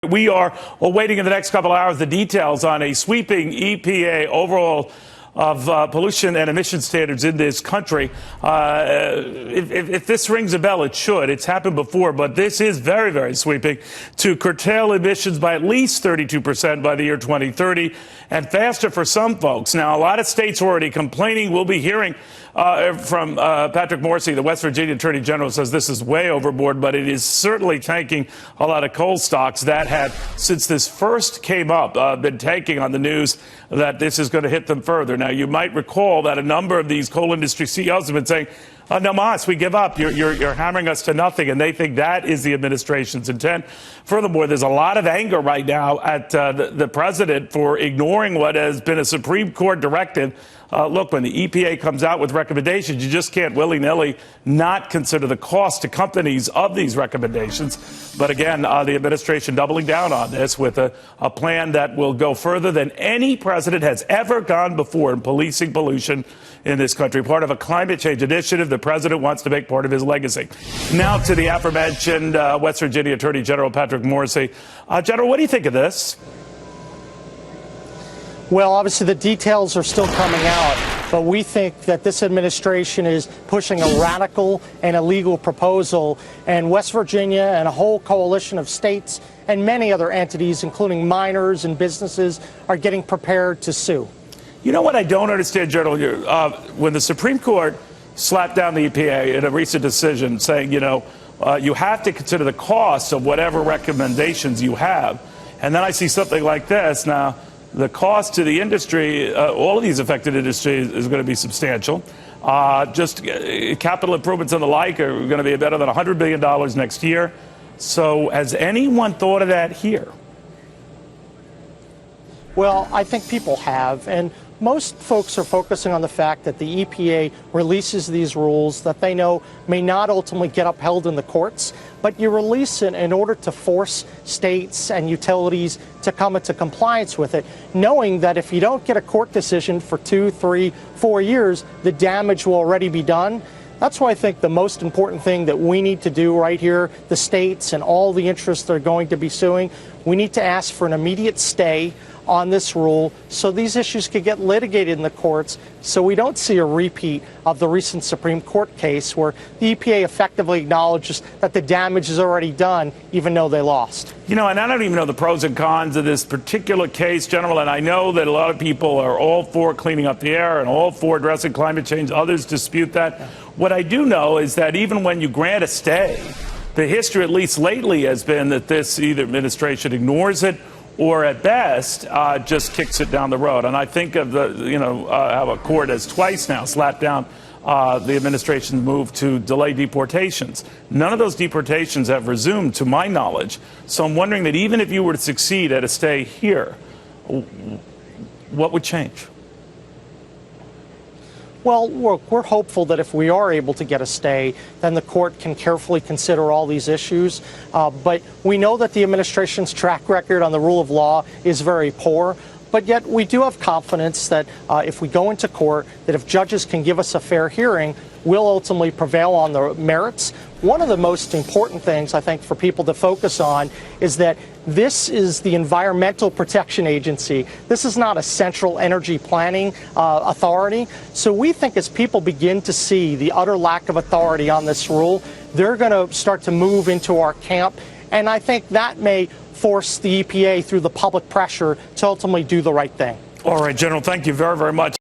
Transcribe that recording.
We are awaiting in the next couple of hours the details on a sweeping EPA overhaul of pollution and emission standards in this country. If this rings a bell, it should. It's happened before, but this is very, very sweeping to curtail emissions by at least 32% by the year 2030 and faster for some folks. Now, a lot of states are already complaining. We'll be hearing from Patrick Morrisey, the West Virginia Attorney General, says this is way overboard, but it is certainly tanking a lot of coal stocks that have, since this first came up, been tanking on the news that this is going to hit them further. Now, you might recall that a number of these coal industry CEOs have been saying, no mas, we give up. You're hammering us to nothing. And they think that is the administration's intent. Furthermore, there's a lot of anger right now at the president for ignoring what has been a Supreme Court directive. Look, when the EPA comes out with recommendations, you just can't willy-nilly not consider the cost to companies of these recommendations. But again, the administration doubling down on this with a plan that will go further than any president has ever gone before in policing pollution in this country. Part of a climate change initiative the president wants to make part of his legacy. Now to the aforementioned West Virginia Attorney General Patrick Morrisey. General, what do you think of this? Well, obviously the details are still coming out, but we think that this administration is pushing a radical and illegal proposal, and West Virginia and a whole coalition of states and many other entities, including miners and businesses, are getting prepared to sue. You know what I don't understand, General? When the Supreme Court slapped down the EPA in a recent decision saying, you have to consider the cost of whatever recommendations you have, and then I see something like this. Now, the cost to the industry, all of these affected industries, is going to be substantial. Just capital improvements and the like are going to be better than $100 billion next year. So has anyone thought of that here? Well, I think people have, and most folks are focusing on the fact that the EPA releases these rules that they know may not ultimately get upheld in the courts, but you release it in order to force states and utilities to come into compliance with it, knowing that if you don't get a court decision for 2, 3, 4 years, the damage will already be done. That's why I think the most important thing that we need to do right here, the states and all the interests that are going to be suing, we need to ask for an immediate stay on this rule so these issues could get litigated in the courts so we don't see a repeat of the recent Supreme Court case where the EPA effectively acknowledges that the damage is already done even though they lost. And I don't even know the pros and cons of this particular case, General, and I know that a lot of people are all for cleaning up the air and all for addressing climate change. Others dispute that. Yeah. What I do know is that even when you grant a stay, the history, at least lately, has been that this either administration ignores it or at best just kicks it down the road. And I think of how a court has twice now slapped down the administration's move to delay deportations. None of those deportations have resumed, to my knowledge. So I'm wondering that even if you were to succeed at a stay here, what would change? Well, we're hopeful that if we are able to get a stay, then the court can carefully consider all these issues. But we know that the administration's track record on the rule of law is very poor. But yet we do have confidence that if we go into court, that if judges can give us a fair hearing, we'll ultimately prevail on the merits. One of the most important things, I think, for people to focus on is that this is the Environmental Protection Agency. This is not a central energy planning authority. So we think as people begin to see the utter lack of authority on this rule, they're going to start to move into our camp. And I think that may force the EPA through the public pressure to ultimately do the right thing. All right, General, thank you very, very much.